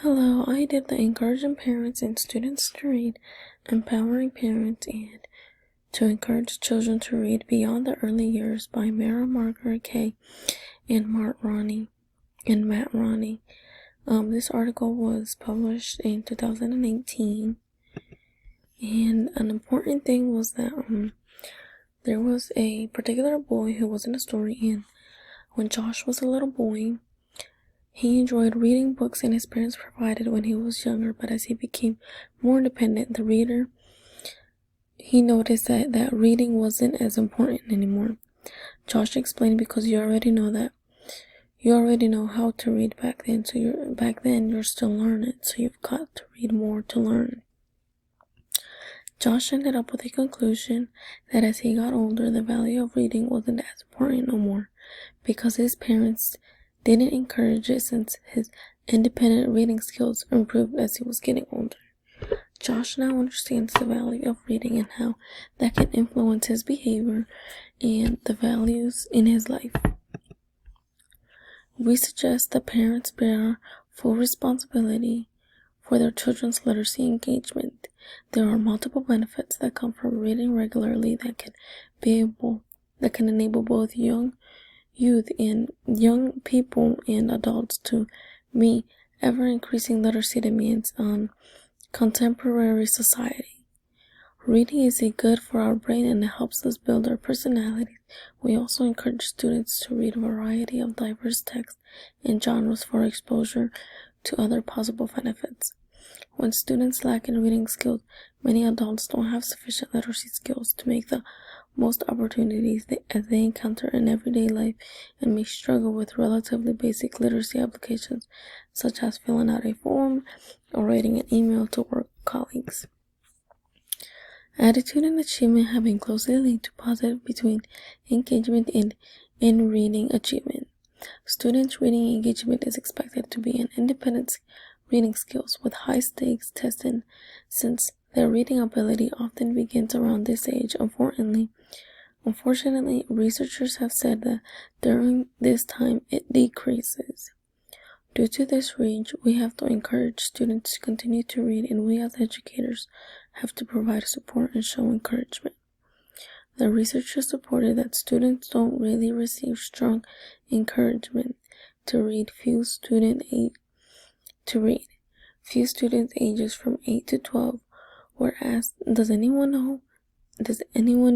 Hello, I did the Encouraging Parents and Students to Read, Empowering Parents, and to Encourage Children to Read Beyond the Early Years by Mara Margaret Kay and Matt Roney. This article was published in 2018, and an important thing was that there was a particular boy who was in the story, and when Josh was a little boy, he enjoyed reading books and his parents provided when he was younger, but as he became more independent, he noticed that reading wasn't as important anymore. Josh explained, because you already know how to read back then, so you're still learning, so you've got to read more to learn. Josh ended up with a conclusion that as he got older, the value of reading wasn't as important no more, because his parents didn't encourage it since his independent reading skills improved as he was getting older. Josh now understands the value of reading and how that can influence his behavior and the values in his life. We suggest that parents bear full responsibility for their children's literacy engagement. There are multiple benefits that come from reading regularly that can enable both youth and young people and adults to meet ever-increasing literacy demands on contemporary society. Reading is good for our brain and it helps us build our personalities. We also encourage students to read a variety of diverse texts and genres for exposure to other possible benefits. When students lack in reading skills, many adults don't have sufficient literacy skills to make the most opportunities as they encounter in everyday life and may struggle with relatively basic literacy applications such as filling out a form or writing an email to work colleagues. Attitude and achievement have been closely linked to positive between engagement and in reading achievement. Students' reading engagement is expected to be an independent reading skills with high stakes testing, since their reading ability often begins around this age. Unfortunately, researchers have said that during this time it decreases. Due to this range, we have to encourage students to continue to read, and we as educators have to provide support and show encouragement. The researchers supported that students don't really receive strong encouragement to read. Few students ages from 8 to 12 were asked, does anyone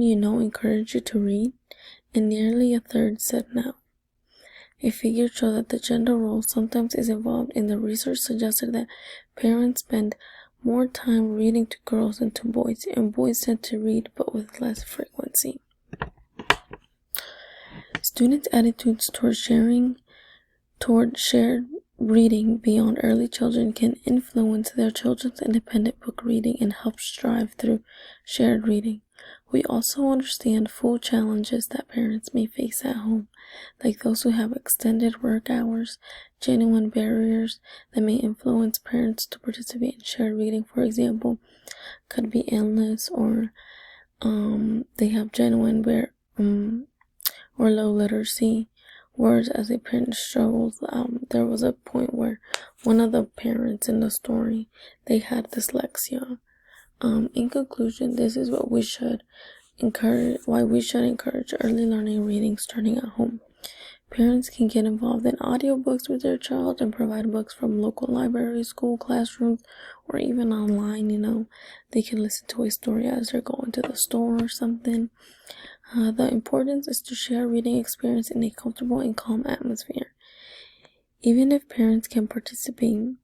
you know encourage you to read? And nearly a third said no. A figure showed that the gender role sometimes is involved, and the research suggested that parents spend more time reading to girls than to boys, and boys tend to read but with less frequency. Students' attitudes toward shared reading beyond early children can influence their children's independent book reading and help strive through shared reading. We also understand full challenges that parents may face at home, like those who have extended work hours, genuine barriers that may influence parents to participate in shared reading, for example, could be illness or they have genuine or low literacy words as a parent struggles. There was a point where one of the parents in the story, they had dyslexia. In conclusion, this is why we should encourage early learning reading starting at home. Parents can get involved in audiobooks with their child and provide books from local libraries, school classrooms, or even online. They can listen to a story as they're going to the store or something. The importance is to share reading experience in a comfortable and calm atmosphere. Even if parents can participate,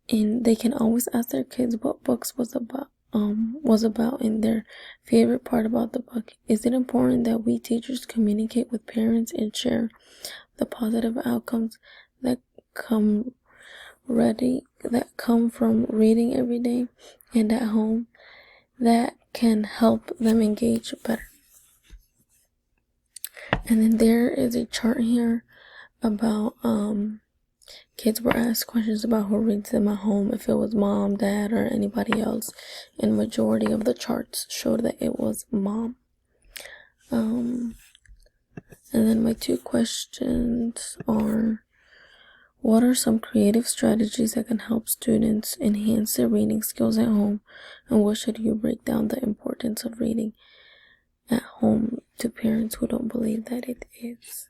and they can always ask their kids what books was about and their favorite part about the book. Is it important that we teachers communicate with parents and share the positive outcomes that come from reading every day and at home that can help them engage better? And then there is a chart here about kids were asked questions about who reads them at home, if it was mom, dad, or anybody else, and majority of the charts showed that it was mom. And then my two questions are, What are some creative strategies that can help students enhance their reading skills at home? And what should you break down the importance of reading at home to parents who don't believe that it is?